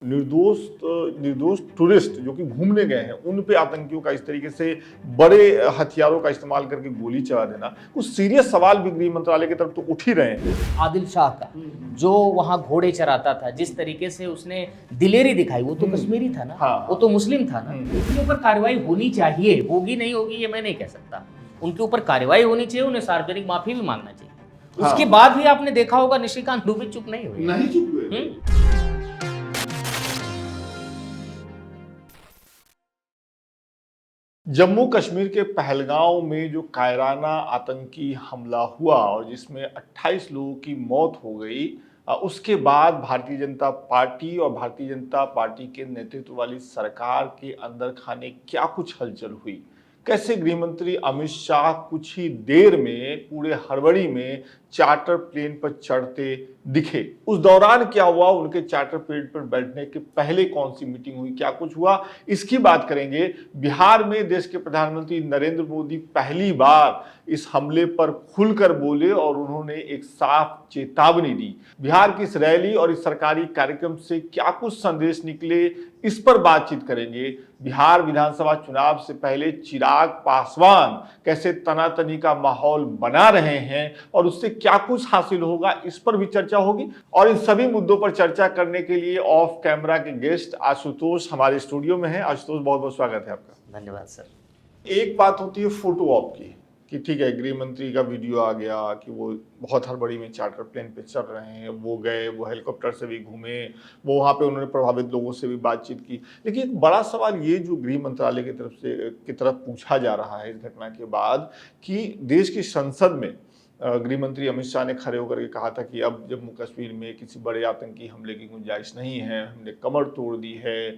निर्दोष टूरिस्ट जो कि घूमने गए हैं उन पे आतंकियों का इस तरीके से बड़े हथियारों का इस्तेमाल करके गोली चला देना, कुछ सीरियस सवाल भी गृह मंत्रालय की तरफ तो उठ ही रहे हैं। आदिल शाह का जो वहाँ घोड़े चराता था, जिस तरीके से उसने दिलेरी दिखाई, वो तो कश्मीरी था ना। हाँ। वो तो मुस्लिम था ना। उनके ऊपर कार्रवाई होनी चाहिए, होगी नहीं होगी ये मैं नहीं कह सकता। उनके ऊपर कार्रवाई होनी चाहिए, उन्हें सार्वजनिक माफी भी मांगना चाहिए। उसके बाद भी आपने देखा होगा निशिकांत दुबे चुप नहीं हुए। जम्मू कश्मीर के पहलगांव में जो कायराना आतंकी हमला हुआ और जिसमें 28 लोगों की मौत हो गई, उसके बाद भारतीय जनता पार्टी और भारतीय जनता पार्टी के नेतृत्व वाली सरकार के अंदर खाने क्या कुछ हलचल हुई, कैसे गृह मंत्री अमित शाह कुछ ही देर में पूरे हड़बड़ी में चार्टर प्लेन पर चढ़ते दिखे। उस दौरान क्या हुआ, उनके चार्टर प्लेन पर बैठने के पहले कौन सी मीटिंग हुई, क्या कुछ हुआ, इसकी बात करेंगे। बिहार में देश के प्रधानमंत्री नरेंद्र मोदी पहली बार इस हमले पर खुलकर बोले और उन्होंने एक साफ चेतावनी दी। बिहार की इस रैली और इस सरकारी कार्यक्रम से क्या कुछ संदेश निकले, इस पर बातचीत करेंगे। बिहार विधानसभा चुनाव से पहले चिराग पासवान कैसे तनातनी का माहौल बना रहे हैं और उससे क्या कुछ हासिल होगा, इस पर भी चर्चा होगी। और इन सभी मुद्दों पर चर्चा करने के लिए ऑफ कैमरा के गेस्ट आशुतोष हमारे स्टूडियो में हैं। आशुतोष, बहुत बहुत स्वागत है आपका। धन्यवाद सर। एक बात होती है फोटो ऑप की कि ठीक है, गृह मंत्री का वीडियो आ गया कि वो बहुत हड़बड़ी में चार्टर प्लेन पे चढ़ रहे हैं, वो गए, वो हेलीकॉप्टर से भी घूमे, वो वहाँ पे उन्होंने प्रभावित लोगों से भी बातचीत की। लेकिन एक बड़ा सवाल ये जो गृह मंत्रालय की तरफ पूछा जा रहा है इस घटना के बाद कि देश की संसद में गृह मंत्री अमित शाह ने खड़े होकर के कहा था कि अब जम्मू कश्मीर में किसी बड़े आतंकी हमले की गुंजाइश नहीं है, हमने कमर तोड़ दी है,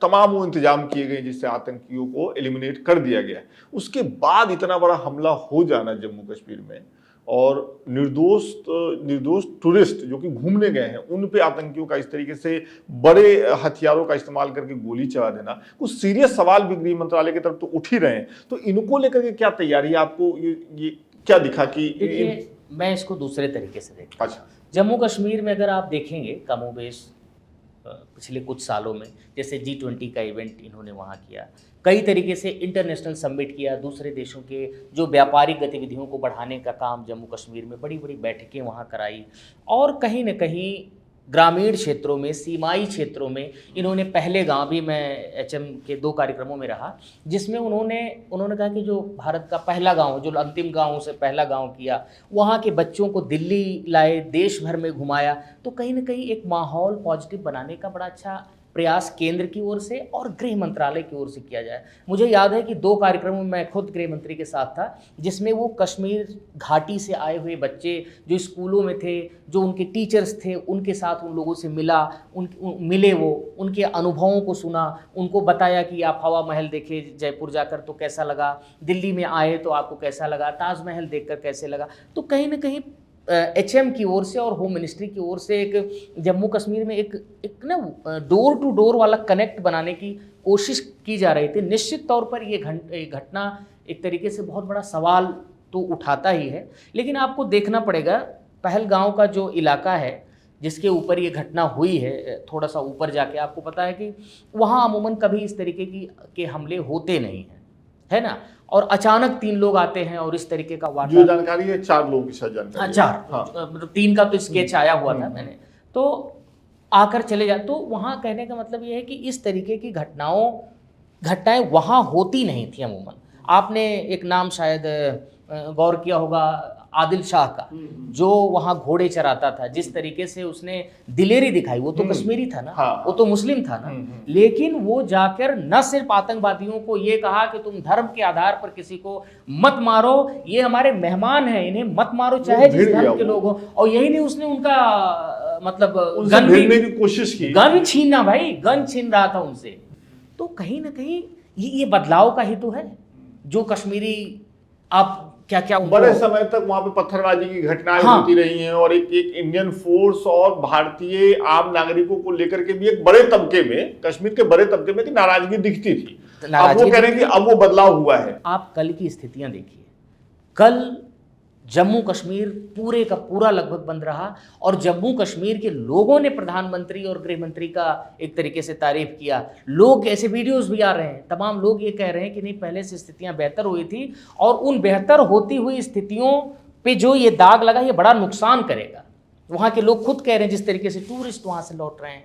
तमाम वो इंतजाम किए गए जिससे आतंकियों को एलिमिनेट कर दिया गया। उसके बाद इतना बड़ा हमला हो जाना जम्मू कश्मीर में और निर्दोष टूरिस्ट जो कि घूमने गए हैं उन पे आतंकियों का इस तरीके से बड़े हथियारों का इस्तेमाल करके गोली चला देना, कुछ सीरियस सवाल भी गृह मंत्रालय की तरफ तो उठ ही रहे हैं। तो इनको लेकर के क्या तैयारी, आपको ये क्या दिखा कि मैं इसको दूसरे तरीके से देखता हूं। अच्छा, जम्मू कश्मीर में अगर आप देखेंगे कमोबेश पिछले कुछ सालों में, जैसे G20 का इवेंट इन्होंने वहाँ किया, कई तरीके से इंटरनेशनल समिट किया, दूसरे देशों के जो व्यापारिक गतिविधियों को बढ़ाने का काम जम्मू कश्मीर में, बड़ी बड़ी बैठकें वहाँ कराई। और कहीं न कहीं ग्रामीण क्षेत्रों में, सीमाई क्षेत्रों में इन्होंने पहले गांव भी, मैं HM के 2 कार्यक्रमों में रहा, जिसमें उन्होंने कहा कि जो भारत का पहला गांव, जो अंतिम गांव से पहला गांव किया, वहाँ के बच्चों को दिल्ली लाए, देश भर में घुमाया। तो कहीं ना कहीं एक माहौल पॉजिटिव बनाने का बड़ा अच्छा प्रयास केंद्र की ओर से और गृह मंत्रालय की ओर से किया जाए। मुझे याद है कि 2 कार्यक्रमों में मैं खुद गृह मंत्री के साथ था, जिसमें वो कश्मीर घाटी से आए हुए बच्चे जो स्कूलों में थे, जो उनके टीचर्स थे, उनके साथ उन लोगों से मिले, वो उनके अनुभवों को सुना, उनको बताया कि आप हवा महल देखे जयपुर जाकर तो कैसा लगा, दिल्ली में आए तो आपको कैसा लगा, ताजमहल देखकर कैसे लगा। तो कहीं ना कहीं HM की ओर से और होम मिनिस्ट्री की ओर से एक जम्मू कश्मीर में एक ना डोर टू डोर वाला कनेक्ट बनाने की कोशिश की जा रही थी। निश्चित तौर पर ये घटना एक तरीके से बहुत बड़ा सवाल तो उठाता ही है, लेकिन आपको देखना पड़ेगा पहलगांव का जो इलाका है जिसके ऊपर ये घटना हुई है, थोड़ा सा ऊपर जाके आपको पता है कि वहाँ अमूमन कभी इस तरीके के हमले होते नहीं हैं, है ना। और अचानक 3 लोग आते हैं और इस तरीके का जो जानकारी है 4 लोगों की शायद जानकारी, 4 3 का तो स्केच आया हुआ था मैंने, तो आकर चले जाते। तो वहाँ कहने का मतलब ये है कि इस तरीके की घटनाएं वहाँ होती नहीं थी अमूमन। आपने एक नाम शायद गौर किया होगा, आदिल शाह का, जो वहाँ घोड़े चराता था, जिस तरीके से उसने दिलेरी दिखाई, वो तो कश्मीरी था ना। वो तो मुस्लिम था ना। लेकिन वो जाकर न सिर्फ आतंकवादियों को ये कहा कि तुम धर्म के आधार पर किसी को मत मारो, ये हमारे मेहमान हैं, इन्हें मत मारो चाहे जिस धर्म के लोग हो। और यही नहीं, उसने उनका मतलब गन भी की कोशिश की, गन छीनना, भाई गन छीन रहा था उनसे। तो कहीं ना कहीं ये बदलाव का ही तो है जो कश्मीरी आप क्या बड़े समय तक वहां पे पत्थरबाजी की घटनाएं होती रही हैं और एक इंडियन फोर्स और भारतीय आम नागरिकों को लेकर के भी एक बड़े तबके में, कश्मीर के बड़े तबके में नाराजगी दिखती थी। अब वो कह रहे हैं कि अब वो बदलाव हुआ है। आप कल की स्थितियां देखिए, कल जम्मू कश्मीर पूरे का पूरा लगभग बंद रहा और जम्मू कश्मीर के लोगों ने प्रधानमंत्री और गृह मंत्री का एक तरीके से तारीफ किया। लोग ऐसे वीडियोस भी आ रहे हैं, तमाम लोग ये कह रहे हैं कि नहीं, पहले से स्थितियां बेहतर हुई थी और उन बेहतर होती हुई स्थितियों पे जो ये दाग लगा ये बड़ा नुकसान करेगा। वहाँ के लोग खुद कह रहे हैं, जिस तरीके से टूरिस्ट वहाँ से लौट रहे हैं,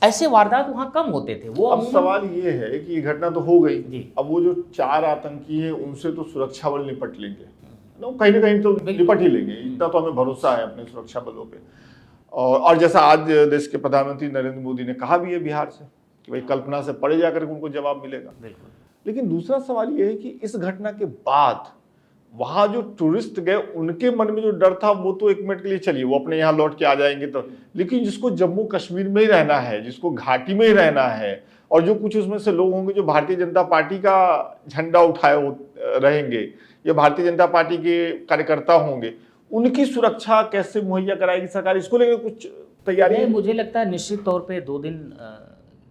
ऐसे वारदात वहाँ कम होते थे। वो अब सवाल ये है कि ये घटना तो हो गई जी। अब वो जो 4 आतंकी हैं उनसे तो सुरक्षा बल निपट लेंगे कहीं ना कहीं तो निपट ही लेंगे, इतना तो हमें भरोसा है अपने सुरक्षा बलों पे। और जैसा आज देश के प्रधानमंत्री नरेंद्र मोदी ने कहा भी है बिहार से कि भाई कल्पना से परे जाकर उनको जवाब मिलेगा। बिल्कुल। लेकिन दूसरा सवाल ये है कि इस घटना के बाद वहां जो टूरिस्ट गए उनके मन में जो डर था वो तो एक मिनट के लिए चलिए वो अपने यहाँ लौट के आ जाएंगे तो, लेकिन जिसको जम्मू कश्मीर में ही रहना है, जिसको घाटी में ही रहना है, और जो कुछ उसमें से लोग होंगे जो भारतीय जनता पार्टी का झंडा उठाए रहेंगे या भारतीय जनता पार्टी के कार्यकर्ता होंगे, उनकी सुरक्षा कैसे मुहैया कराएगी सरकार? इसको लेकर कुछ तैयारी? मुझे लगता है निश्चित तौर पे 2 दिन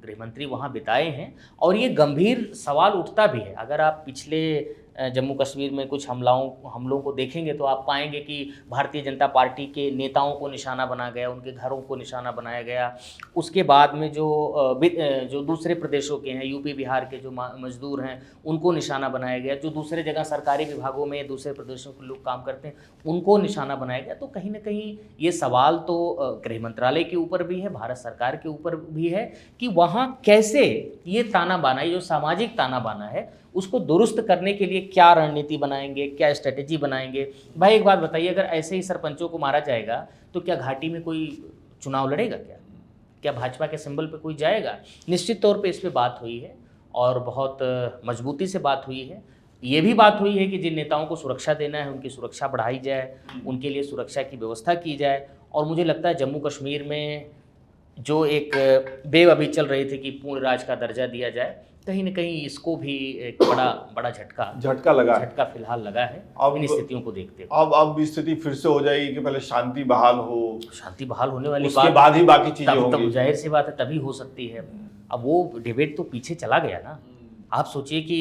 गृह मंत्री वहाँ बिताए हैं और ये गंभीर सवाल उठता भी है। अगर आप पिछले जम्मू कश्मीर में कुछ हमलों को देखेंगे तो आप पाएंगे कि भारतीय जनता पार्टी के नेताओं को निशाना बना गया, उनके घरों को निशाना बनाया गया। उसके बाद में जो दूसरे प्रदेशों के हैं, यूपी बिहार के जो मजदूर हैं उनको निशाना बनाया गया, जो दूसरे जगह सरकारी विभागों में दूसरे प्रदेशों के लोग काम करते हैं उनको निशाना बनाया गया। तो कहीं ना कहीं ये सवाल तो गृह मंत्रालय के ऊपर भी है, भारत सरकार के ऊपर भी है कि वहाँ कैसे ये ताना बाना, ये जो सामाजिक ताना बाना है उसको दुरुस्त करने के लिए क्या रणनीति बनाएंगे, क्या स्ट्रेटेजी बनाएंगे। भाई एक बात बताइए, अगर ऐसे ही सरपंचों को मारा जाएगा तो क्या घाटी में कोई चुनाव लड़ेगा? क्या भाजपा के सिंबल पे कोई जाएगा? निश्चित तौर पे इस पे बात हुई है और बहुत मजबूती से बात हुई है। ये भी बात हुई है कि जिन नेताओं को सुरक्षा देना है उनकी सुरक्षा बढ़ाई जाए, उनके लिए सुरक्षा की व्यवस्था की जाए। और मुझे लगता है जम्मू कश्मीर में जो एक वेव अभी चल रही थी कि पूर्ण राज्य का दर्जा दिया जाए, कहीं न कहीं इसको भी एक बड़ा झटका फिलहाल लगा है इन स्थितियों को देखते हुए। अब स्थिति फिर से हो जाएगी कि पहले शांति बहाल हो, शांति बहाल होने वाली उसके बाद ही बाकी चीजें होंगी। तब जाहिर सी बात है तभी हो सकती है। अब वो डिबेट तो पीछे चला गया ना। आप सोचिए कि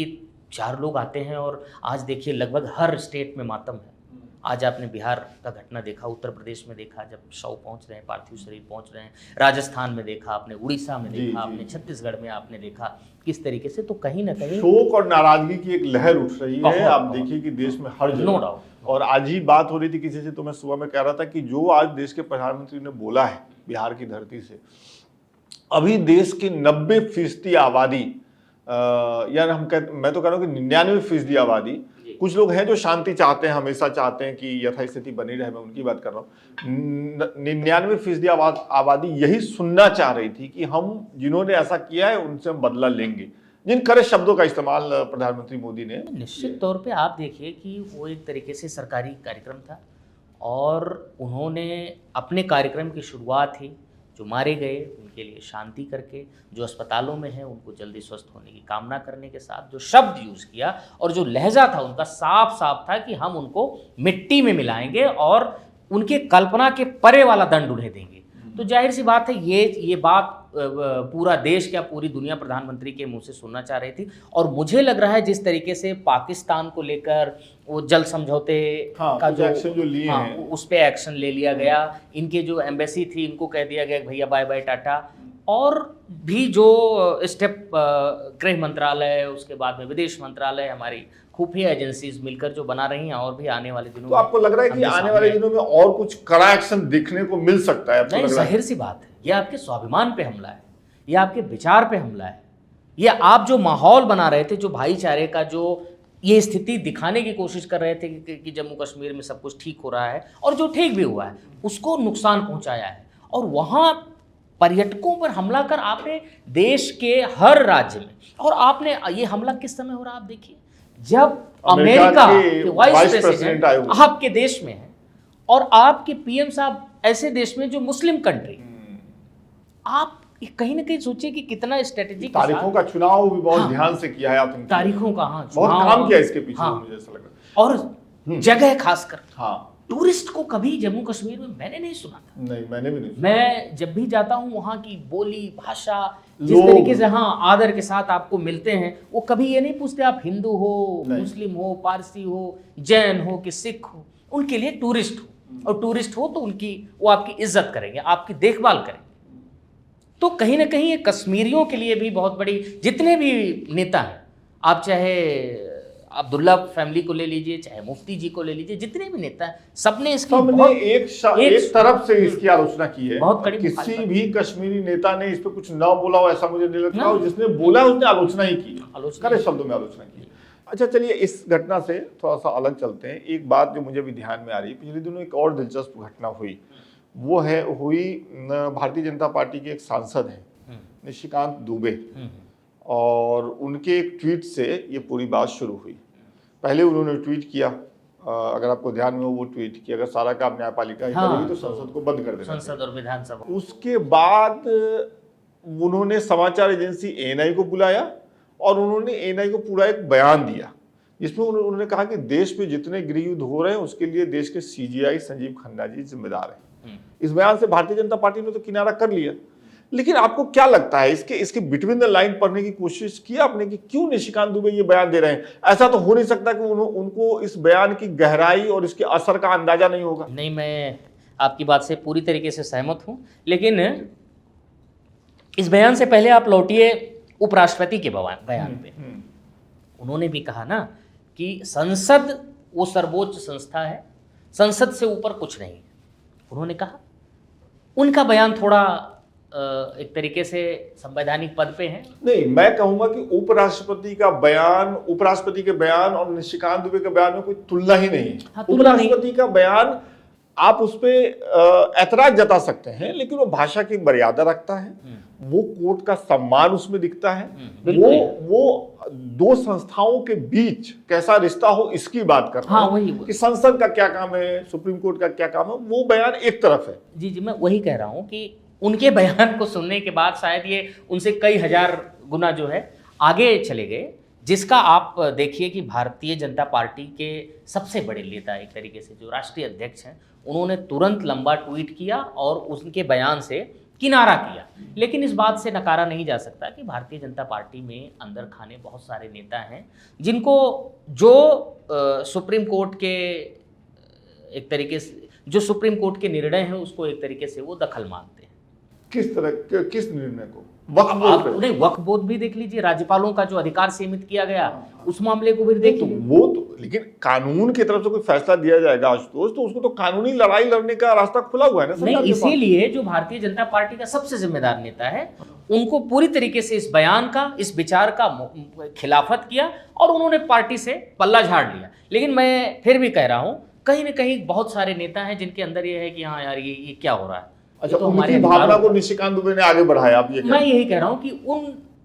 4 लोग आते हैं और आज देखिए लगभग हर स्टेट में मातम है। आज आपने बिहार का घटना देखा, उत्तर प्रदेश में देखा जब शव पहुंच रहे हैं, पार्थिव शरीर पहुंच रहे हैं, राजस्थान में देखा आपने, उड़ीसा में देखा आपने, छत्तीसगढ़ में आपने देखा किस तरीके से। तो कहीं ना कहीं शोक और नाराजगी की एक लहर उठ रही है। आप देखिए कि देश में हर नो डाउट। और आज ही बात हो रही थी किसी से, तो मैं सुबह में कह रहा था कि जो आज देश के प्रधानमंत्री ने बोला है बिहार की धरती से, अभी देश की 90% आबादी यानी मैं तो कह रहा हूँ कि 99% आबादी, कुछ लोग हैं जो शांति चाहते हैं, हमेशा चाहते हैं कि यथास्थिति बनी रहे, मैं उनकी बात कर रहा हूँ। 99% आबादी यही सुनना चाह रही थी कि हम जिन्होंने ऐसा किया है उनसे हम बदला लेंगे, जिन कड़े शब्दों का इस्तेमाल प्रधानमंत्री मोदी ने। निश्चित तौर पे आप देखिए कि वो एक तरीके से सरकारी कार्यक्रम था और उन्होंने अपने कार्यक्रम की शुरुआत ही जो मारे गए उनके लिए शांति करके, जो अस्पतालों में हैं उनको जल्दी स्वस्थ होने की कामना करने के साथ जो शब्द यूज़ किया और जो लहजा था उनका साफ था कि हम उनको मिट्टी में मिलाएंगे और उनके कल्पना के परे वाला दंड उन्हें देंगे। तो जाहिर सी बात है ये बात पूरा देश क्या पूरी दुनिया प्रधानमंत्री के मुंह से सुनना चाह रही थी। और मुझे लग रहा है जिस तरीके से पाकिस्तान को लेकर वो जल समझौते का जो एक्शन जो लिए हैं उस पर एक्शन ले लिया गया। इनके जो एम्बेसी थी इनको कह दिया गया भैया बाय बाय टाटा। और भी जो स्टेप गृह मंत्रालय, उसके बाद में विदेश मंत्रालय, हमारी खुफिया एजेंसीज मिलकर जो बना रही हैं और भी आने वाले दिनों में। तो आपको लग रहा है कि आने वाले दिनों में और कुछ कड़ा एक्शन देखने को मिल सकता है? नहीं, जाहिर सी बात है, ये आपके स्वाभिमान पे हमला है, ये आपके विचार पे हमला है, ये आप जो माहौल बना रहे थे, जो भाईचारे का जो ये स्थिति दिखाने की कोशिश कर रहे थे कि जम्मू कश्मीर में सब कुछ ठीक हो रहा है और जो ठीक भी हुआ है उसको नुकसान पहुंचाया है। और वहाँ पर्यटकों पर हमला कर आपने देश के हर राज्य में, और आपने ये हमला किस समय हो रहा है आप देखिए, जब अमेरिका के वाइस प्रेसिडेंट आपके देश में है और आपके पीएम साहब ऐसे देश में जो मुस्लिम कंट्री, आप कहीं ना कहीं सोचिए कि कितना स्ट्रेटेजिक। तारीखों का चुनाव भी बहुत ध्यान से किया है आपने, तारीखों का बहुत काम किया इसके पीछे। मुझे ऐसा लग रहा है। और जगह खासकर टूरिस्ट को कभी जम्मू कश्मीर में मैंने नहीं सुना था। नहीं, मैंने भी नहीं सुना। मैं जब भी जाता हूँ वहाँ की बोली भाषा, जिस तरीके से आदर के साथ आपको मिलते हैं, वो कभी ये नहीं पूछते आप हिंदू हो, मुस्लिम हो, पारसी हो, जैन हो कि सिख हो। उनके लिए टूरिस्ट हो, और टूरिस्ट हो तो उनकी वो आपकी इज्जत करेंगे, आपकी देखभाल करेंगे। तो कहीं ना कहीं ये कश्मीरियों के लिए भी बहुत बड़ी, जितने भी नेता हैं, आप चाहे अब्दुल्ला फैमिली को ले लीजिए, चाहे मुफ्ती जी को ले लीजिए, जितने भी नेता हैं, सबने इसकी सबने एक तरफ से इसकी आलोचना की है। बहुत कड़ी किसी मुखालफत। भी कश्मीरी नेता ने इस पे कुछ ना बोला हो ऐसा मुझे नहीं लगता, और जिसने बोला उसने आलोचना ही की, आलोचना कड़े शब्दों में आलोचना की। अच्छा चलिए इस घटना से थोड़ा सा अलग चलते हैं। एक बात जो मुझे भी ध्यान में आ रही है, पिछले दिनों एक और दिलचस्प घटना हुई, वो हुई भारतीय जनता पार्टी के एक सांसद हैं निशिकांत दुबे, और उनके एक ट्वीट से ये पूरी बात शुरू हुई। पहले उन्होंने ट्वीट किया, अगर आपको ध्यान में हो वो ट्वीट कि अगर सारा काम न्यायपालिका ही करेगी तो संसद को बंद कर देना, संसद और विधानसभा। उसके बाद उन्होंने समाचार एजेंसी एएनआई को बुलाया और उन्होंने एएनआई को पूरा एक बयान दिया, जिसमें उन्होंने कहा कि देश में जितने गृह युद्ध हो रहे हैं उसके लिए देश के सीजीआई संजीव खन्ना जी जिम्मेदार हैं। इस बयान से भारतीय जनता पार्टी ने तो किनारा कर लिया, लेकिन आपको क्या लगता है, इसके बिटवीन द लाइन पढ़ने की कोशिश की आपने कि क्यों निशिकांत दुबे ये बयान दे रहे हैं? ऐसा तो हो नहीं सकता कि उनको इस बयान की गहराई और इसके असर का अंदाजा नहीं होगा। नहीं, मैं आपकी बात से पूरी तरीके से सहमत हूं, लेकिन इस बयान से पहले आप लौटिए उपराष्ट्रपति के बयान पे। उन्होंने भी कहा ना कि संसद वो सर्वोच्च संस्था है, संसद से ऊपर कुछ नहीं। उन्होंने कहा, उनका बयान थोड़ा एक तरीके से संवैधानिक पद पे है। नहीं, मैं कहूंगा कि उपराष्ट्रपति के बयान और निशिकांत दुबे के बयान में कोई तुलना ही नहीं है। हाँ, उपराष्ट्रपति का बयान आप उस पर ऐतराज जता सकते हैं, लेकिन वो भाषा की मर्यादा रखता है, वो कोर्ट का सम्मान उसमें दिखता है, वो दो संस्थाओं के बीच कैसा रिश्ता हो इसकी बात कर रहा है। वही कि संसद का क्या काम है, सुप्रीम कोर्ट का क्या काम है, वो बयान एक तरफ है। जी, मैं वही कह रहा हूं कि उनके बयान को सुनने के बाद शायद ये उनसे कई हजार गुना जो है आगे चले गए, जिसका आप देखिए कि भारतीय जनता पार्टी के सबसे बड़े नेता एक तरीके से जो राष्ट्रीय अध्यक्ष हैं, उन्होंने तुरंत लंबा ट्वीट किया और उनके बयान से किनारा किया। लेकिन इस बात से नकारा नहीं जा सकता कि भारतीय जनता पार्टी में अंदर खाने बहुत सारे नेता हैं जिनको सुप्रीम कोर्ट के एक तरीके से जो सुप्रीम कोर्ट के निर्णय हैं उसको एक तरीके से वो दखल मानते हैं। किस निर्णय को? वक्फ बोर्ड भी देख लीजिए, राज्यपालों का जो अधिकार सीमित किया गया उस मामले को भी देखिए। वो तो लेकिन कानून की तरफ से कोई फैसला दिया जाएगा आशुतोष, तो उसको तो कानूनी लड़ाई लड़ने का रास्ता खुला हुआ है ना। नहीं, इसीलिए जो भारतीय जनता पार्टी का सबसे जिम्मेदार नेता है, उनको पूरी तरीके से इस बयान का, इस विचार का खिलाफत किया और उन्होंने पार्टी से पल्ला झाड़ लिया। लेकिन मैं फिर भी कह रहा हूं, कहीं ना कहीं बहुत सारे नेता हैं जिनके अंदर ये है कि हाँ यार ये क्या हो रहा है। अच्छा, तो हमारी भावना को निशिकांत दुबे ने आगे बढ़ाया। आप ये मैं यही कह रहा हूं कि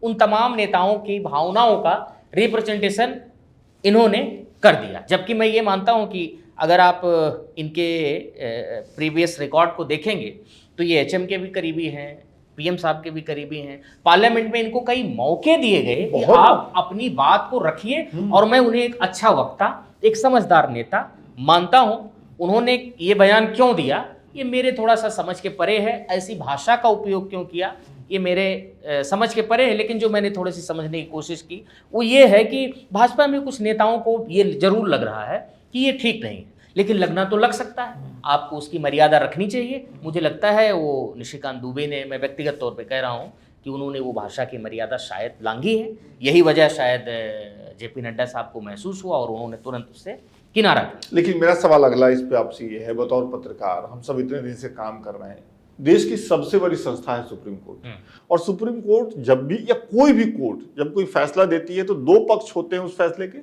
उन तमाम नेताओं की भावनाओं का रिप्रेजेंटेशन इन्होंने कर दिया। जबकि मैं ये मानता हूं कि अगर आप इनके प्रीवियस रिकॉर्ड को देखेंगे तो ये एचएम के भी करीबी हैं, पीएम साहब के भी करीबी हैं। पार्लियामेंट में इनको कई मौके दिए गए कि आप अपनी बात को रखिए, और मैं उन्हें एक अच्छा वक्ता, एक समझदार नेता मानता हूं। उन्होंने ये बयान क्यों दिया, ये मेरे थोड़ा सा समझ के परे है। ऐसी भाषा का उपयोग क्यों किया, ये मेरे समझ के परे है। लेकिन जो मैंने थोड़ी सी समझने की कोशिश की वो ये है कि भाजपा में कुछ नेताओं को ये जरूर लग रहा है कि ये ठीक नहीं है, लेकिन लगना तो लग सकता है, आपको उसकी मर्यादा रखनी चाहिए। मुझे लगता है वो निशिकांत दुबे ने, मैं व्यक्तिगत तौर पे कह रहा हूँ कि उन्होंने वो भाषा की मर्यादा शायद लांघी है। यही वजह शायद जेपी नड्डा साहब को महसूस हुआ और उन्होंने तुरंत उससे किनारा किया। लेकिन मेरा सवाल अगला इस पे आपसे ये है, बतौर पत्रकार हम सब इतने दिन से काम कर रहे हैं, देश की सबसे बड़ी संस्था है सुप्रीम कोर्ट, और सुप्रीम कोर्ट जब भी या कोई भी कोर्ट जब कोई फैसला देती है तो दो पक्ष होते हैं उस फैसले के,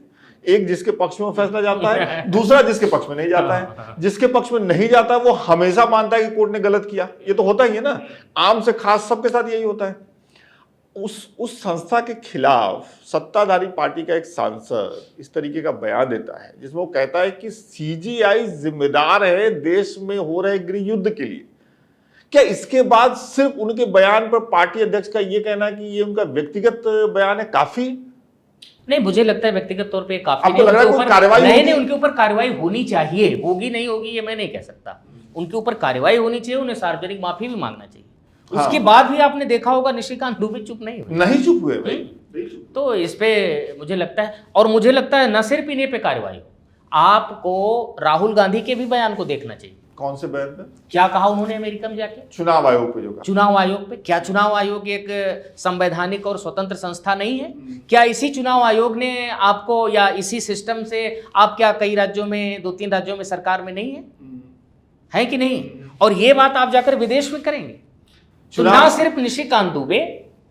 एक जिसके पक्ष में वो फैसला जाता है, दूसरा जिसके पक्ष में नहीं जाता है। जिसके पक्ष में नहीं जाता है वो हमेशा मानता है कि कोर्ट ने गलत किया। ये तो होता ही है ना, आम से खास सबके साथ यही होता है। उस संस्था के खिलाफ सत्ताधारी पार्टी का एक सांसद इस तरीके का बयान देता है जिसमें वो कहता है कि सीजीआई जिम्मेदार है देश में हो रहे गृह युद्ध के लिए। क्या इसके बाद सिर्फ उनके बयान पर पार्टी अध्यक्ष का ये कहना कि ये उनका व्यक्तिगत बयान है काफी? नहीं, मुझे लगता है व्यक्तिगत तौर पे काफी नहीं। उनके ऊपर कार्रवाई होनी चाहिए, होगी नहीं होगी ये मैं नहीं कह सकता। उनके ऊपर कार्रवाई होनी चाहिए, उन्हें सार्वजनिक माफी भी मांगना चाहिए। उसके बाद भी आपने देखा होगा निशिकांत दुबे चुप नहीं हुए भाई। तो इस पे मुझे लगता है, और मुझे लगता है न सिर्फ इन्हीं पे कार्रवाई हो, आपको राहुल गांधी के भी बयान को देखना चाहिए। कौन से बयान पे? क्या कहा उन्होंने अमेरिका में जाके? चुनाव आयोग पे जो कहा। चुनाव आयोग पे क्या चुनाव आयोग एक संवैधानिक और स्वतंत्र संस्था नहीं है? क्या इसी चुनाव आयोग ने आपको, या इसी सिस्टम से आप क्या कई राज्यों में, 2-3 राज्यों में सरकार में नहीं है कि नहीं? और ये बात आप जाकर विदेश में करेंगे तो ना सिर्फ निशिकांत दुबे,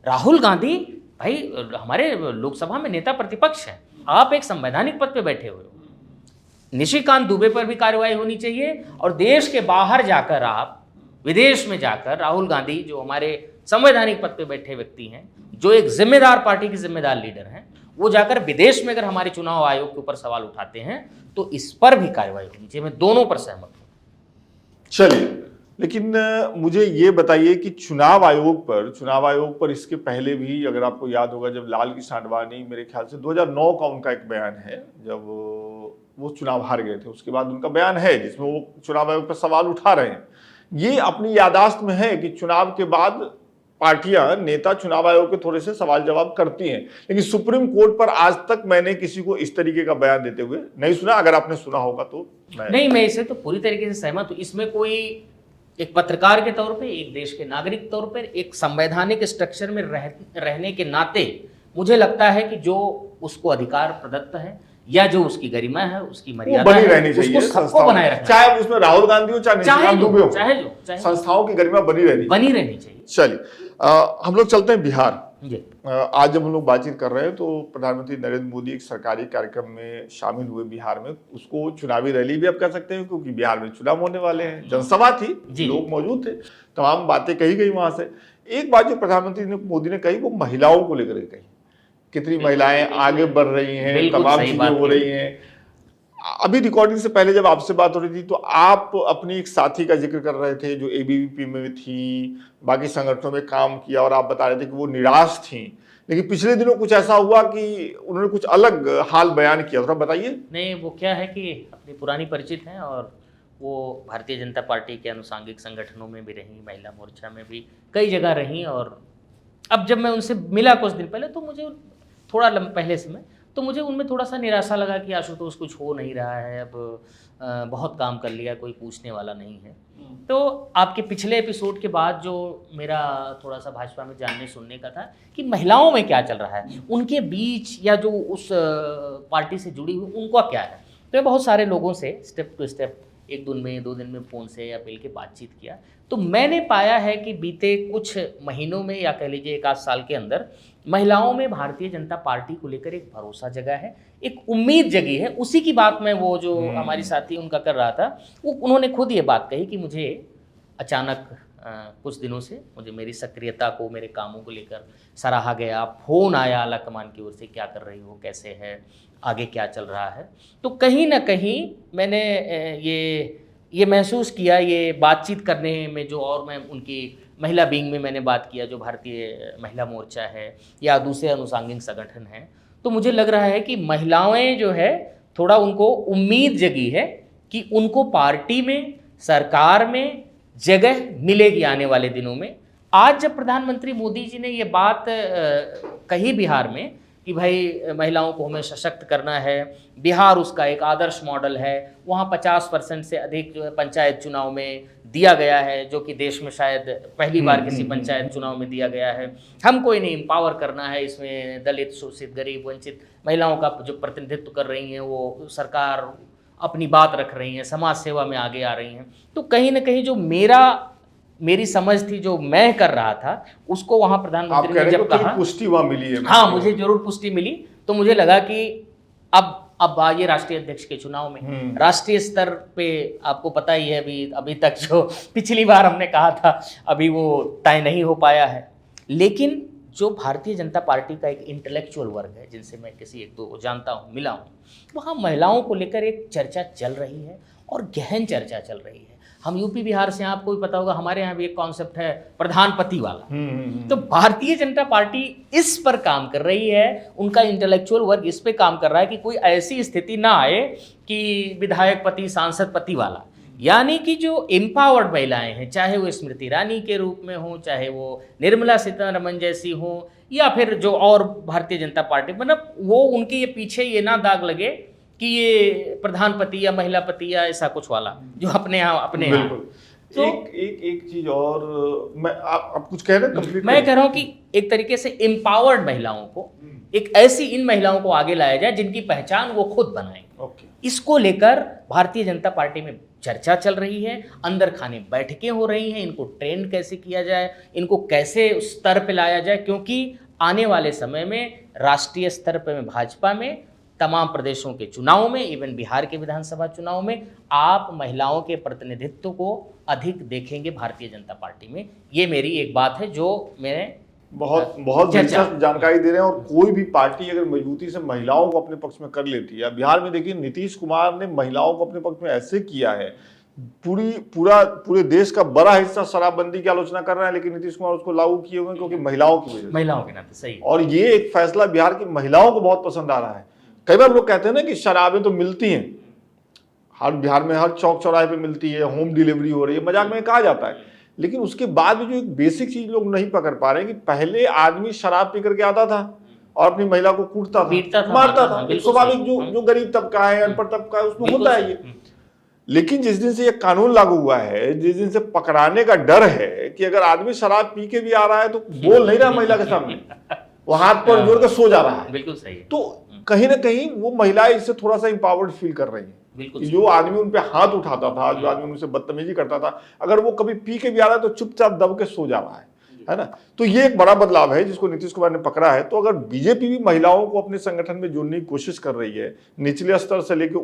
राहुल गांधी, भाई हमारे लोकसभा में नेता प्रतिपक्ष हैं, आप एक संवैधानिक पद पे बैठे हुए हो, निशिकांत दुबे पर भी कार्रवाई होनी चाहिए। और देश के बाहर जाकर, आप विदेश में जाकर राहुल गांधी जो हमारे संवैधानिक पद पे बैठे व्यक्ति हैं, जो एक जिम्मेदार पार्टी के जिम्मेदार लीडर हैं, वो जाकर विदेश में अगर हमारे चुनाव आयोग के ऊपर सवाल उठाते हैं तो इस पर भी कार्रवाई होनी चाहिए। मैं दोनों पर सहमत हूं। चलिए, लेकिन मुझे ये बताइए कि चुनाव आयोग पर इसके पहले भी, अगर आपको याद होगा, जब लाल कृष्ण आडवाणी, मेरे ख्याल से 2009 का उनका एक बयान है, जब वो चुनाव हार गए थे, उसके बाद उनका बयान है जिसमें वो चुनाव आयोग पर सवाल उठा रहे हैं। ये अपनी यादाश्त में है कि चुनाव के बाद पार्टियां, नेता चुनाव आयोग के थोड़े से सवाल जवाब करती हैं, लेकिन सुप्रीम कोर्ट पर आज तक मैंने किसी को इस तरीके का बयान देते हुए नहीं सुना। अगर आपने सुना होगा तो मैं इससे तो पूरी तरीके से सहमत हूं। इसमें कोई, एक पत्रकार के तौर पे, एक देश के नागरिक के तौर पर, एक संवैधानिक स्ट्रक्चर में रहने के नाते मुझे लगता है कि जो उसको अधिकार प्रदत्त है या जो उसकी गरिमा है, उसकी मर्यादा बनी रहनी चाहिए, उसको सबको बनाए रखना, चाहे उसमें राहुल गांधी हो, चाहे निशिकांत दुबे हो, चाहे संस्थाओं की गरिमा बनी रहनी चाहिए। चलिए, हम लोग चलते हैं बिहार। आज जब हम लोग बातचीत कर रहे हैं तो प्रधानमंत्री नरेंद्र मोदी एक सरकारी कार्यक्रम में शामिल हुए बिहार में। उसको चुनावी रैली भी आप कह सकते हैं, क्योंकि बिहार में चुनाव होने वाले हैं, जनसभा थी, लोग मौजूद थे, तमाम बातें कही गई वहां से। एक बात जो प्रधानमंत्री मोदी ने कही, वो महिलाओं को लेकर कही। कितनी महिलाएं आगे बढ़ रही हैं, तमाम चीजें हो रही हैं। अभी रिकॉर्डिंग से पहले जब आपसे बात हो रही थी तो आप अपनी एक साथी का जिक्र कर रहे थे जो एबीवीपी में थी, बाकी संगठनों में काम किया, और आप बता रहे थे कि वो निराश थी, लेकिन पिछले दिनों कुछ ऐसा हुआ कि उन्होंने कुछ अलग हाल बयान किया, थोड़ा बताइए। नहीं, वो क्या है कि अपनी पुरानी परिचित हैं और वो भारतीय जनता पार्टी के अनुसांगिक संगठनों में भी रहीं, महिला मोर्चा में भी कई जगह रहीं। और अब जब मैं उनसे मिला कुछ दिन पहले तो मुझे थोड़ा पहले से मैं तो मुझे उनमें थोड़ा सा निराशा लगा कि आशुतोष कुछ हो नहीं रहा है, अब बहुत काम कर लिया, कोई पूछने वाला नहीं है। तो आपके पिछले एपिसोड के बाद जो मेरा थोड़ा सा भाजपा में जानने सुनने का था कि महिलाओं में क्या चल रहा है, उनके बीच, या जो उस पार्टी से जुड़ी हुई उनका क्या है, तो बहुत सारे लोगों से स्टेप टू स्टेप 1 दिन में फ़ोन से या मिल के बातचीत किया, तो मैंने पाया है कि बीते कुछ महीनों में, या कह लीजिए 1 आध साल के अंदर, महिलाओं में भारतीय जनता पार्टी को लेकर एक भरोसा जगा है, एक उम्मीद जगी है। उसी की बात मैं, वो जो हमारी साथी उनका कर रहा था, वो उन्होंने खुद ये बात कही कि मुझे अचानक कुछ दिनों से मुझे मेरी सक्रियता को, मेरे कामों को लेकर सराहा गया, फ़ोन आया आला कमान की ओर से, क्या कर रही हो, कैसे है, आगे क्या चल रहा है। तो कहीं ना कहीं मैंने ये महसूस किया, ये बातचीत करने में जो, और मैं उनकी महिला विंग में मैंने बात किया, जो भारतीय महिला मोर्चा है या दूसरे अनुसांगिक संगठन हैं, तो मुझे लग रहा है कि महिलाएं जो है, थोड़ा उनको उम्मीद जगी है कि उनको पार्टी में, सरकार में जगह मिलेगी आने वाले दिनों में। आज जब प्रधानमंत्री मोदी जी ने ये बात कही बिहार में कि भाई महिलाओं को हमें सशक्त करना है, बिहार उसका एक आदर्श मॉडल है, वहाँ 50% से अधिक जो है पंचायत चुनाव में दिया गया है, जो कि देश में शायद पहली बार किसी पंचायत चुनाव में दिया गया है। हमको इन्हें एम्पावर करना है, इसमें दलित, शोषित, गरीब, वंचित महिलाओं का जो प्रतिनिधित्व कर रही हैं, वो सरकार अपनी बात रख रही हैं, समाज सेवा में आगे आ रही हैं। तो कहीं ना कहीं जो मेरी समझ थी, जो मैं कर रहा था, उसको वहाँ प्रधानमंत्री ने जब कहा, पुष्टि वहाँ मिली है। हाँ, मुझे जरूर पुष्टि मिली। तो मुझे लगा कि अब आइए राष्ट्रीय अध्यक्ष के चुनाव में, राष्ट्रीय स्तर पे आपको पता ही है, अभी तक जो पिछली बार हमने कहा था, अभी वो तय नहीं हो पाया है। लेकिन जो भारतीय जनता पार्टी का एक इंटेलेक्चुअल वर्ग है, जिनसे मैं किसी एक दो जानता हूँ, मिला हूँ, वहाँ महिलाओं को लेकर एक चर्चा चल रही है और गहन चर्चा चल रही है। हम यूपी बिहार से, आपको भी पता होगा, हमारे यहाँ भी एक कॉन्सेप्ट है प्रधानपति वाला। तो भारतीय जनता पार्टी इस पर काम कर रही है, उनका इंटेलेक्चुअल वर्ग इस पे काम कर रहा है कि कोई ऐसी स्थिति ना आए कि विधायक पति, सांसद पति वाला, यानी कि जो एम्पावर्ड महिलाएं हैं, चाहे वो स्मृति ईरानी के रूप में हो, चाहे वो निर्मला सीतारमण जैसी हो, या फिर जो और भारतीय जनता पार्टी, मतलब वो उनके ये पीछे ये ना दाग लगे कि ये प्रधानपति या महिलापति या ऐसा कुछ वाला जो अपने यहाँ बिल्कुल। तो एक चीज और, मैं आप कुछ कह रहे हैं, कंप्लीट मैं कह रहा हूं कि एक तरीके से एम्पावर्ड महिलाओं को, एक ऐसी इन महिलाओं को आगे लाया जाए जिनकी पहचान वो खुद बनाए। ओके। इसको लेकर भारतीय जनता पार्टी में चर्चा चल रही है, अंदर खाने बैठकें हो रही हैं, इनको ट्रेंड कैसे किया जाए, इनको कैसे उस स्तर पे लाया जाए, क्योंकि आने वाले समय में राष्ट्रीय स्तर पर में भाजपा में तमाम प्रदेशों के चुनाव में, इवन बिहार के विधानसभा चुनाव में आप महिलाओं के प्रतिनिधित्व को अधिक देखेंगे भारतीय जनता पार्टी में। ये मेरी एक बात है जो मैंने बहुत दिलचस्प जानकारी दे रहे हैं। और कोई भी पार्टी अगर मजबूती से महिलाओं को अपने पक्ष में कर लेती है, बिहार में देखिए नीतीश कुमार ने महिलाओं को अपने पक्ष में ऐसे किया है, पूरे देश का बड़ा हिस्सा शराबबंदी की आलोचना कर रहा है, लेकिन नीतीश कुमार उसको लागू किए हुए क्योंकि महिलाओं की वजह से, महिलाओं के नाते सही। और ये एक फैसला बिहार की महिलाओं को बहुत पसंद आ रहा है। कई बार लोग कहते हैं ना कि शराबें तो मिलती हैं, हर बिहार में हर चौक चौराहे पे मिलती है, होम डिलीवरी हो रही है, मजाक में कहा जाता है, लेकिन उसके बाद भी जो एक बेसिक चीज लोग नहीं पकड़ पा रहे हैं कि पहले आदमी शराब पी करके आता था और अपनी महिला को कूटता था, मारता था। स्वाभाविक जो गरीब तबका है, अनपढ़ तबका है, उसमें होता है ये। लेकिन जिस दिन से ये कानून लागू हुआ है, जिस दिन से पकड़ाने का डर है कि अगर आदमी शराब पी के भी आ रहा है तो बोल नहीं रहा महिला के सामने, वो हाथ पर जोड़ कर सो जा रहा है, बिल्कुल सही। तो कहीं ना कहीं वो महिलाएं इससे थोड़ा सा इंपावर्ड फील कर रही हैं। जो आदमी उन पे हाथ उठाता था, जो आदमी उनसे बदतमीजी करता था, अगर वो कभी पी के भी आ रहा है तो चुपचाप दब के सो जा रहा है ना। तो ये एक बड़ा बदलाव है जिसको नीतीश कुमार ने पकड़ा है। तो अगर बीजेपी भी महिलाओं को अपने संगठन में जोड़ने की कोशिश कर रही है, निचले स्तर से लेकर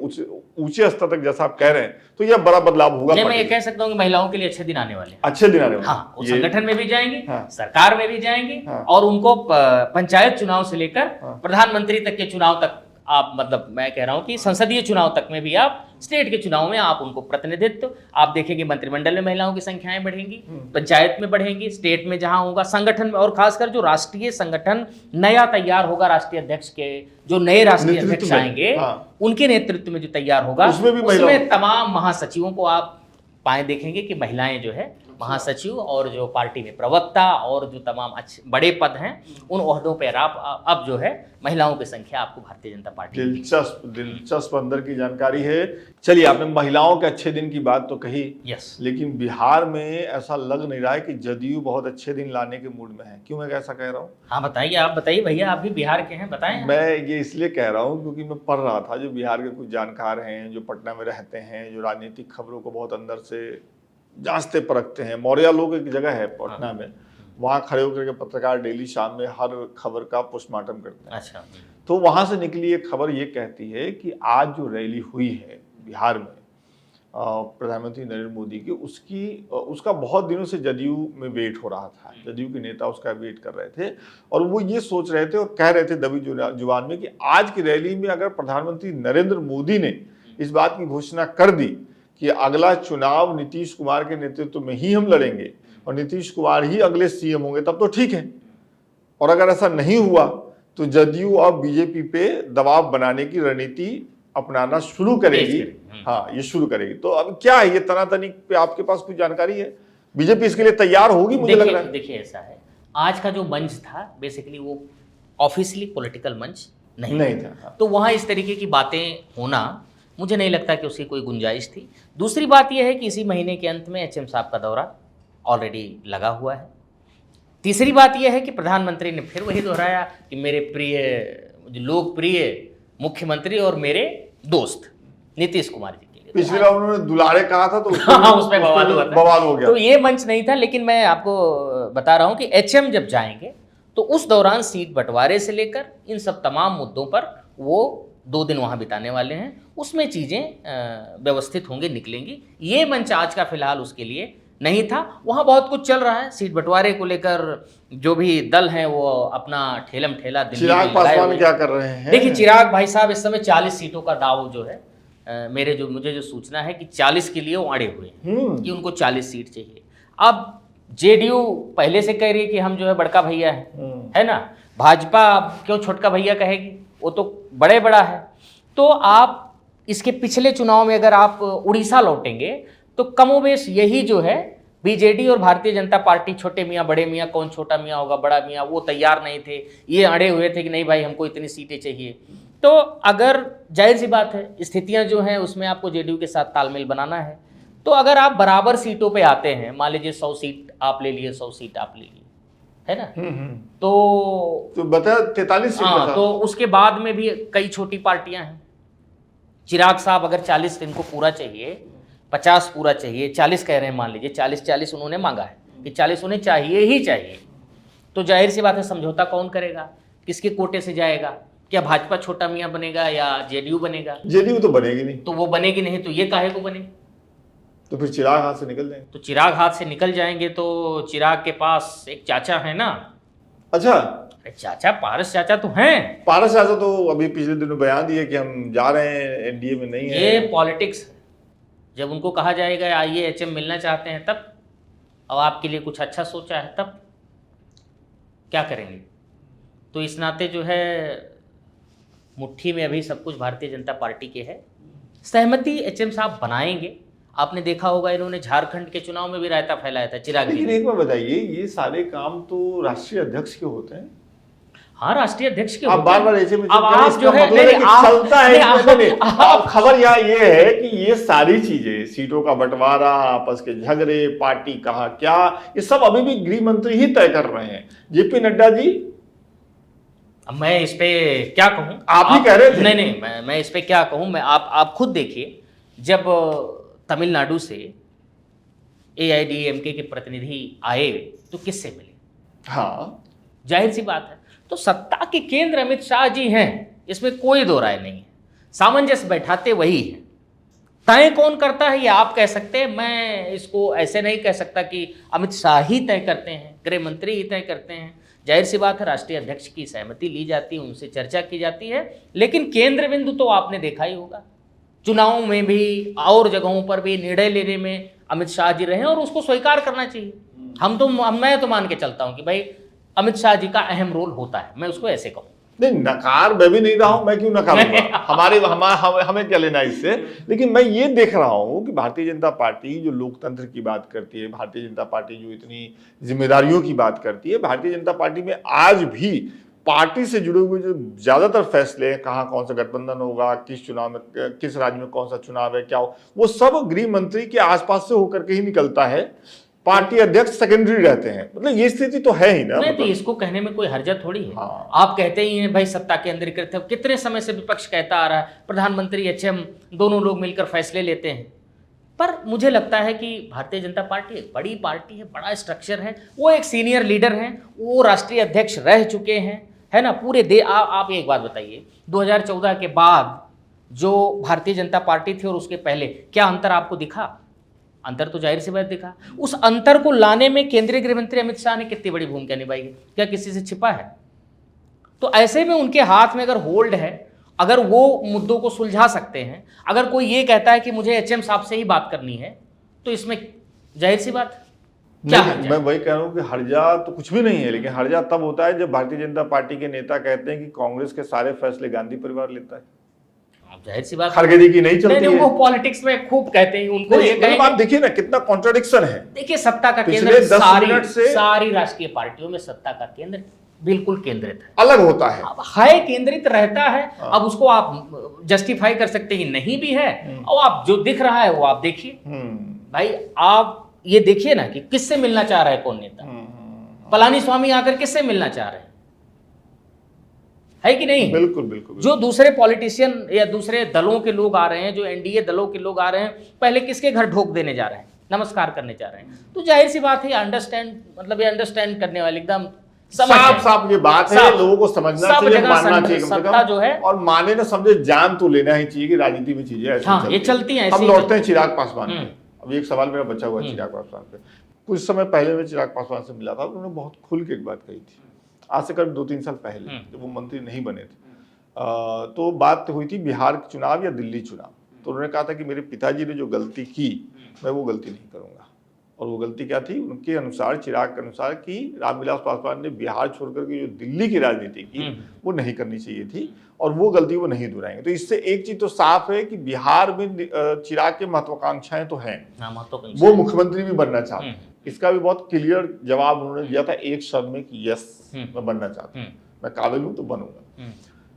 ऊंचे स्तर तक, जैसा आप कह रहे हैं, तो यह बड़ा बदलाव होगा। मैं ये कह सकता हूँ कि महिलाओं के लिए अच्छे दिन आने वाले हैं, अच्छे दिन आने वाले। हाँ, वो संगठन में भी जाएंगे, सरकार में भी जाएंगे, और उनको पंचायत चुनाव से लेकर प्रधानमंत्री तक के चुनाव तक आप, मतलब मैं कह रहा हूं कि संसदीय चुनाव तक में भी, आप स्टेट के चुनाव में आप उनको प्रतिनिधित्व, आप देखेंगे मंत्रिमंडल में महिलाओं की संख्याएं बढ़ेंगी, पंचायत में बढ़ेंगी, स्टेट में जहां होगा, संगठन में, और खासकर जो राष्ट्रीय संगठन नया तैयार होगा, राष्ट्रीय अध्यक्ष के जो नए राष्ट्रीय अध्यक्ष आएंगे, उनके नेतृत्व में जो तैयार होगा, उसमें तमाम महासचिवों को आप पाए देखेंगे कि महिलाएं जो है महासचिव और जो पार्टी में प्रवक्ता और जो तमाम अच्छे बड़े पद हैं, उन ओहदों पर आप अब जो है महिलाओं की संख्या आपको भारतीय जनता पार्टी। दिलचस्प अंदर की जानकारी है। चलिए, आपने महिलाओं के अच्छे दिन की बात तो कही, यस, लेकिन बिहार में ऐसा लग नहीं रहा है कि जदयू बहुत अच्छे दिन लाने के मूड में है। क्यों मैं ऐसा कह रहा हूँ? हाँ बताइए, आप बताइए भैया, आप भी बिहार के हैं, बताएं। मैं ये इसलिए कह रहा हूँ क्योंकि मैं पढ़ रहा था, जो बिहार के कुछ जानकार हैं, जो पटना में रहते हैं, जो राजनीतिक खबरों को बहुत अंदर से जांचते परखते हैं। मौर्या लोग एक जगह है पटना में, वहाँ खड़े होकर के पत्रकार डेली शाम में हर खबर का पोस्टमार्टम करते हैं। अच्छा। तो वहाँ से निकली एक खबर ये कहती है कि आज जो रैली हुई है बिहार में प्रधानमंत्री नरेंद्र मोदी की, उसका बहुत दिनों से जदयू में वेट हो रहा था। जदयू के नेता उसका वेट कर रहे थे और वो ये सोच रहे थे और कह रहे थे दबी जुबान में कि आज की रैली में अगर प्रधानमंत्री नरेंद्र मोदी ने इस बात की घोषणा कर दी कि अगला चुनाव नीतीश कुमार के नेतृत्व में ही हम लड़ेंगे और नीतीश कुमार ही अगले सीएम होंगे, तब तो ठीक है। और अगर ऐसा नहीं हुआ तो जदयू और बीजेपी पे दबाव बनाने की रणनीति अपनाना शुरू करेगी। हाँ, ये शुरू करेगी। तो अब क्या है ये तनातनी पे आपके पास कुछ जानकारी है? बीजेपी इसके लिए तैयार होगी, मुझे लग रहा है। देखिए, ऐसा है, आज का जो मंच था बेसिकली वो ऑफिशियली पॉलिटिकल मंच नहीं था। तो वहाँ इस तरीके की बातें होना, मुझे नहीं लगता कि उसकी कोई गुंजाइश थी। दूसरी बात यह है कि इसी महीने के अंत में एचएम साहब का दौरा ऑलरेडी लगा हुआ है। तीसरी बात यह है कि प्रधानमंत्री ने फिर वही दोहराया कि मेरे प्रिय, लोकप्रिय मुख्यमंत्री और मेरे दोस्त नीतीश कुमार जी के लिए। पिछली बार उन्होंने दुलारे कहा था तो उसमें बवाल हो गया। तो ये मंच नहीं था, लेकिन मैं आपको बता रहा हूँ कि एचएम जब जाएंगे तो उस दौरान सीट बंटवारे से लेकर इन सब तमाम मुद्दों पर वो 2 दिन वहाँ बिताने वाले हैं, उसमें चीज़ें व्यवस्थित होंगी, निकलेंगी। ये मंच आज का फिलहाल उसके लिए नहीं था। वहाँ बहुत कुछ चल रहा है, सीट बंटवारे को लेकर जो भी दल हैं वो अपना ठेलम ठेला दिल्ली में चिराग पासवान क्या कर रहे हैं? देखिए, चिराग भाई साहब इस समय 40 सीटों का दाव जो है, मुझे जो सूचना है कि 40 के लिए वो अड़े हुए हैं कि उनको 40 सीट चाहिए। अब जेडीयू पहले से कह रही है कि हम जो है बड़का भैया है ना, भाजपा क्यों छोटका भैया कहेगी, वो तो बड़ा है। तो आप इसके पिछले चुनाव में अगर आप उड़ीसा लौटेंगे तो कमोबेश यही जो है बीजेडी और भारतीय जनता पार्टी, छोटे मियाँ बड़े मियाँ, कौन छोटा मियाँ होगा बड़ा मियाँ, वो तैयार नहीं थे, ये अड़े हुए थे कि नहीं भाई हमको इतनी सीटें चाहिए। तो अगर जाहिर सी बात है स्थितियां जो हैं उसमें आपको जेडीयू के साथ तालमेल बनाना है, तो अगर आप बराबर सीटों पे आते हैं, मान लीजिए 100 सीट आप ले लिए, 100 सीट आप ले लिए, है ना, तो बता 43 सीट हाँ, था। तो उसके बाद में भी कई छोटी पार्टियां हैं। चिराग साहब अगर 40 इनको पूरा चाहिए, 50 पूरा चाहिए, 40 कह रहे हैं, मान लीजिए 40 उन्होंने मांगा है कि 40 उन्हें चाहिए ही चाहिए, तो जाहिर सी बात है समझौता कौन करेगा, किसके कोटे से जाएगा? क्या भाजपा छोटा मियाँ बनेगा या जेडीयू बनेगा? जेडीयू तो बनेगी नहीं। तो वो बनेगी नहीं तो ये काहे को बनेगी? तो फिर चिराग हाथ से निकल जाएंगे। तो चिराग हाथ से निकल जाएंगे तो चिराग के पास एक चाचा है ना। अच्छा, अरे चाचा, पारस चाचा तो हैं। पारस चाचा तो अभी पिछले दिनों बयान दिए कि हम जा रहे हैं, एनडीए में नहीं है। ये पॉलिटिक्स, जब उनको कहा जाएगा आइए एचएम मिलना चाहते हैं तब, और आपके लिए कुछ अच्छा सोचा है तब क्या करेंगे? तो इस नाते जो है मुट्ठी में अभी सब कुछ भारतीय जनता पार्टी के है। सहमति एचएम साहब बनाएंगे। आपने देखा होगा इन्होंने झारखंड के चुनाव में भी रायता फैलाया था चिराग जी लेकिन ने। एक बार बताइए, ये सारे काम तो राष्ट्रीय अध्यक्ष के होते हैं। हाँ, राष्ट्रीय अध्यक्ष के आप होते हैं। बार बार ऐसे में अब आप जो है मतलब है कि चलता है इसमें नहीं। आप अब खबर यहाँ ये है कि ये सारी चीजें, सीटों का बंटवारा, आपस के झगड़े, पार्टी कहाँ क्या, ये सब अभी भी गृह मंत्री ही तय कर रहे हैं। जेपी नड्डा जी, अब मैं इस पे क्या कहूँ? आप ही कह रहे थे। नहीं, मैं इस पे क्या कहूँ? मैं आप खुद देखिए, जब तमिलनाडु से एआईडीएमके के प्रतिनिधि आए तो किससे मिले? हाँ, जाहिर सी बात है। तो सत्ता के केंद्र अमित शाह जी हैं, इसमें कोई दो राय नहीं है। सामंजस्य बैठाते वही है। तय कौन करता है ये आप कह सकते हैं, मैं इसको ऐसे नहीं कह सकता कि अमित शाह ही तय करते हैं, गृह मंत्री ही तय करते हैं। जाहिर सी बात है राष्ट्रीय अध्यक्ष की सहमति ली जाती है, उनसे चर्चा की जाती है, लेकिन केंद्र बिंदु तो आपने देखा ही होगा, चुनाव में भी और जगहों पर भी निर्णय लेने में अमित शाह जी रहे और उसको स्वीकार करना चाहिए। मैं तो मान के चलता हूं कि भाई अमित शाह जी का अहम रोल होता है, मैं उसको ऐसे कहूँ। नहीं, नकार मैं भी नहीं रहा हूं, मैं क्यों नकारूंगा? हमें क्या लेना इससे। लेकिन मैं ये देख रहा हूं कि भारतीय जनता पार्टी जो लोकतंत्र की बात करती है, भारतीय जनता पार्टी जो इतनी जिम्मेदारियों की बात करती है, भारतीय जनता पार्टी में आज भी पार्टी से जुड़े हुए जो ज्यादातर फैसले हैं, कहाँ कौन सा गठबंधन होगा, किस चुनाव में, किस राज्य में कौन सा चुनाव है, क्या हो, वो सब गृह मंत्री के आसपास से होकर के ही निकलता है। पार्टी अध्यक्ष सेकेंडरी रहते हैं। मतलब ये स्थिति तो है ही ना। नहीं, तो इसको कहने में कोई हर्जा थोड़ी है। हाँ। आप कहते ही हैं भाई सत्ता केंद्रीकृत है, कितने समय से विपक्ष कहता आ रहा है प्रधानमंत्री एचएम दोनों लोग मिलकर फैसले लेते हैं। पर मुझे लगता है कि भारतीय जनता पार्टी एक बड़ी पार्टी है, बड़ा स्ट्रक्चर है, वो एक सीनियर लीडर हैं, वो राष्ट्रीय अध्यक्ष रह चुके हैं, है ना, पूरे आप एक बात बताइए, 2014 के बाद जो भारतीय जनता पार्टी थी और उसके पहले क्या अंतर आपको दिखा? अंतर तो जाहिर सी बात दिखा। उस अंतर को लाने में केंद्रीय गृह मंत्री अमित शाह ने कितनी बड़ी भूमिका निभाई है? क्या किसी से छिपा है? तो ऐसे में उनके हाथ में अगर होल्ड है, अगर वो मुद्दों को सुलझा सकते हैं, अगर कोई ये कहता है कि मुझे एचएम साहब से ही बात करनी है, तो इसमें जाहिर सी बात क्या है? मैं वही कह रहा हूँ कि हर्जा तो कुछ भी नहीं है, लेकिन हर्जा तब होता है जब भारतीय जनता पार्टी के नेता कहते हैं कि कांग्रेस के सारे फैसले गांधी परिवार लेता है। जाहिर सी बात, खड़गे जी की नहीं चलती है। वो पॉलिटिक्स में खूब कहते हैं, उनको ये मतलब आप देखिए ना कितना कॉन्ट्रडिक्शन है। देखिए सत्ता का पिछले केंद्र 10 मिनट से सारी राष्ट्रीय पार्टियों में सत्ता का केंद्र बिल्कुल केंद्रित है, अलग होता है। अब है केंद्रित रहता है। अब उसको आप जस्टिफाई कर सकते हैं नहीं भी है, और आप जो दिख रहा है वो आप देखिए। भाई आप ये देखिए ना कि किससे मिलना चाह रहा है कौन नेता। पलानीस्वामी आकर किससे मिलना चाह रहे हैं, है कि नहीं? बिल्कुल बिल्कुल। जो दूसरे पॉलिटिशियन या दूसरे दलों के लोग आ रहे हैं, जो एनडीए दलों के लोग आ रहे हैं, पहले किसके घर ढोक देने जा रहे हैं, नमस्कार करने जा रहे हैं। तो जाहिर सी बात है अंडरस्टैंड करने वाले एकदम साफ ये बात है, लोगों को समझना चाहिए, मानना चाहिए सत्ता जो है, और माने ना समझे जान तो लेना ही चाहिए कि राजनीति में चीजें ऐसी हाँ, ये चलती हैं। हम लौटते हैं चिराग पासवान पे। अब एक सवाल मेरा बचा हुआ है चिराग पासवान पे। कुछ समय पहले मैं चिराग पासवान से मिला था, उन्होंने बहुत खुल के एक बात कही थी, आज से करीब 2-3 साल पहले, जब वो मंत्री नहीं बने थे। तो बात हुई थी बिहार के चुनाव या दिल्ली चुनाव। तो उन्होंने कहा था कि मेरे पिताजी ने जो गलती की, मैं वो गलती नहीं करूंगा। और वो गलती क्या थी उनके अनुसार, चिराग के अनुसार, कि रामविलास पासवान ने बिहार छोड़कर के जो दिल्ली की राजनीति की वो नहीं करनी चाहिए थी, और वो गलती वो नहीं दोहराएंगे। तो इससे एक चीज तो साफ है कि बिहार में चिराग की महत्वाकांक्षाएं तो हैं, वो मुख्यमंत्री भी बनना चाहते हैं। इसका भी बहुत क्लियर जवाब उन्होंने दिया था एक शब्द में कि यस, मैं बनना चाहता हूँ, मैं काबिल हूं तो बनूंगा।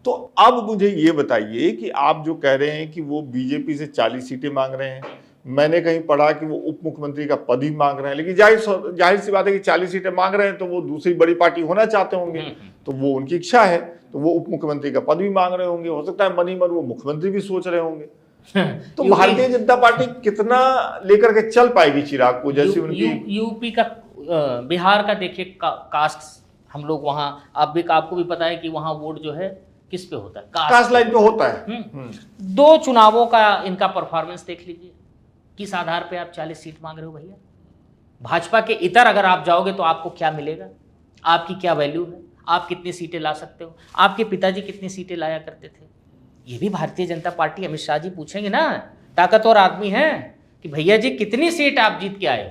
तो अब मुझे ये बताइए कि आप जो कह रहे हैं कि वो बीजेपी से 40 सीटें मांग रहे हैं, मैंने कहीं पढ़ा कि वो उप मुख्यमंत्री का पद भी मांग रहे हैं, लेकिन जाहिर सी बात है कि 40 सीटें मांग रहे हैं तो वो दूसरी बड़ी पार्टी होना चाहते होंगे, तो वो उनकी इच्छा है, तो वो उप मुख्यमंत्री का पद भी मांग रहे होंगे, हो सकता है मन ही मन वो मुख्यमंत्री भी सोच रहे होंगे। तो भारतीय जनता पार्टी कितना लेकर के चल पाएगी चिराग को, जैसे उनकी यूपी का बिहार का देखिए कास्ट, हम लोग वहाँ आपको भी पता है कि वहाँ वोट जो है किस पे होता है, कास्ट लाइन पे होता है। दो चुनावों का इनका परफॉर्मेंस देख लीजिए, किस आधार पे आप 40 सीट मांग रहे हो भैया। भाजपा के इतर अगर आप जाओगे तो आपको क्या मिलेगा, आपकी क्या वैल्यू है, आप कितनी सीटें ला सकते हो, आपके पिताजी कितनी सीटें लाया करते थे। ये भी भारतीय जनता पार्टी, अमित शाह जी पूछेंगे ना, ताकतवर आदमी है, कि भैया जी कितनी सीट आप जीत के आए हो,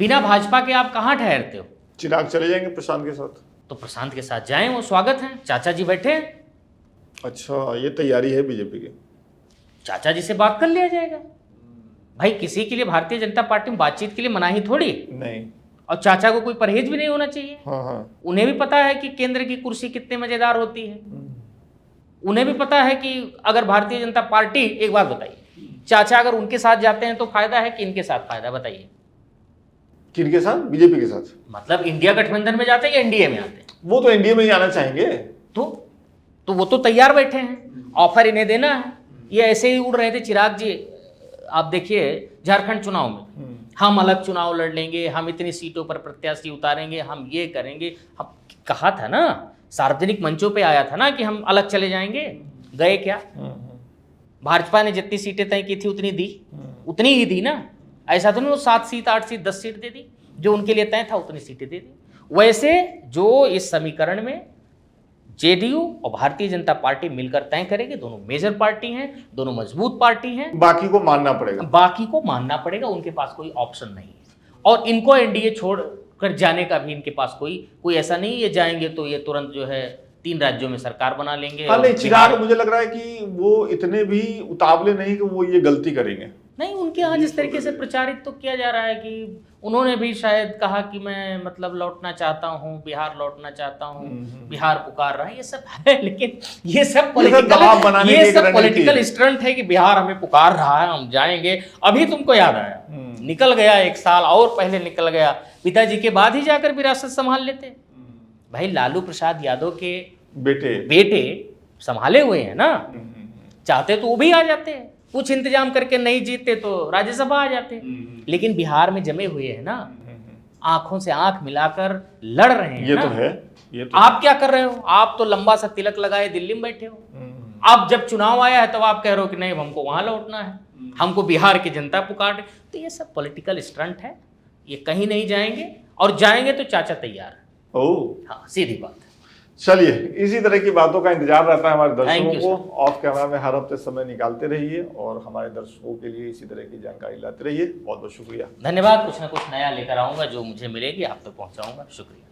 बिना भाजपा के आप कहाँ ठहरते हो। चिराग चले जाएंगे प्रशांत के साथ, तो प्रशांत के साथ जाएं, वो स्वागत है, चाचा जी बैठे हैं। अच्छा, ये तैयारी है बीजेपी की, चाचा जी से बात कर लिया जाएगा। भाई किसी के लिए भारतीय जनता पार्टी में बातचीत के लिए मनाही थोड़ी नहीं, और चाचा को कोई परहेज भी नहीं होना चाहिए। हाँ। उन्हें भी पता है कि केंद्र की कुर्सी कितने मजेदार होती है, उन्हें भी पता है कि अगर भारतीय जनता पार्टी, एक बात बताइए, चाचा अगर उनके साथ जाते हैं तो फायदा है कि इनके साथ फायदा, बताइए। किनके साथ? बीजेपी के साथ, मतलब इंडिया गठबंधन में जाते हैं या एनडीए में आते हैं? वो तो एनडीए में ही आना चाहेंगे। तो वो तो तैयार बैठे हैं, ऑफर इन्हें देना है। ये ऐसे ही उड़ रहे थे चिराग जी, आप देखिए झारखंड चुनाव में, हम अलग चुनाव लड़ लेंगे, हम इतनी सीटों पर प्रत्याशी उतारेंगे, हम ये करेंगे, हम कहा था ना, सार्वजनिक मंचों पे आया था ना कि हम अलग चले जाएंगे। गए क्या? भाजपा ने जितनी सीटें तय की थी उतनी दी, उतनी ही दी ना। ऐसा तो नहीं वो 7 सीट 8 सीट 10 सीट दे दी, जो उनके लिए तय था उतनी सीटें दे दी। वैसे जो इस समीकरण में जेडीयू और भारतीय जनता पार्टी मिलकर तय करेंगे, दोनों मेजर पार्टी हैं, दोनों मजबूत पार्टी हैं, बाकी को मानना पड़ेगा, बाकी को मानना पड़ेगा, उनके पास कोई ऑप्शन नहीं है। और इनको एनडीए छोड़ कर जाने का भी इनके पास कोई ऐसा नहीं, ये जाएंगे तो ये तुरंत जो है 3 राज्यों में सरकार बना लेंगे। हाँ, नहीं, चिराग मुझे लग रहा है कि वो इतने भी उतावले नहीं कि वो ये गलती करेंगे। नहीं, उनके यहाँ जिस तरीके से प्रचारित तो किया जा रहा है कि उन्होंने भी शायद कहा कि मैं मतलब लौटना चाहता हूँ, बिहार लौटना चाहता हूँ, बिहार पुकार रहा है, ये सब है। लेकिन ये सब पॉलिटिकल स्टंट है कि बिहार हमें पुकार रहा है, हम जाएंगे। अभी तुमको याद आया, निकल गया 1 साल और पहले निकल गया, पिताजी के बाद ही जाकर विरासत संभाल लेते। भाई लालू प्रसाद यादव के बेटे संभाले हुए हैं ना, चाहते तो वो भी आ जाते हैं, कुछ इंतजाम करके नहीं जीतते तो राज्यसभा आ जाते। लेकिन बिहार में जमे हुए हैं ना, आंखों से आंख मिलाकर लड़ रहे हैं। ये ना? तो है, ये तो आप क्या कर रहे हो? आप तो लंबा सा तिलक लगाए दिल्ली में बैठे हो। अब जब चुनाव आया है तब आप कह रहे हो कि नहीं हमको वहां लौटना है, हमको बिहार की जनता पुकार। तो ये सब पॉलिटिकल स्टंट है, ये कहीं नहीं जाएंगे, और जाएंगे तो चाचा तैयार है। हाँ, सीधी बात है। चलिए, इसी तरह की बातों का इंतजार रहता है हमारे दर्शकों को। ऑफ कैमरा में हर हफ्ते समय निकालते रहिए और हमारे दर्शकों के लिए इसी तरह की जानकारी लाते रहिए। बहुत बहुत शुक्रिया, धन्यवाद। कुछ ना कुछ नया लेकर आऊंगा, जो मुझे मिलेगी आप तक पहुंचाऊंगा। शुक्रिया।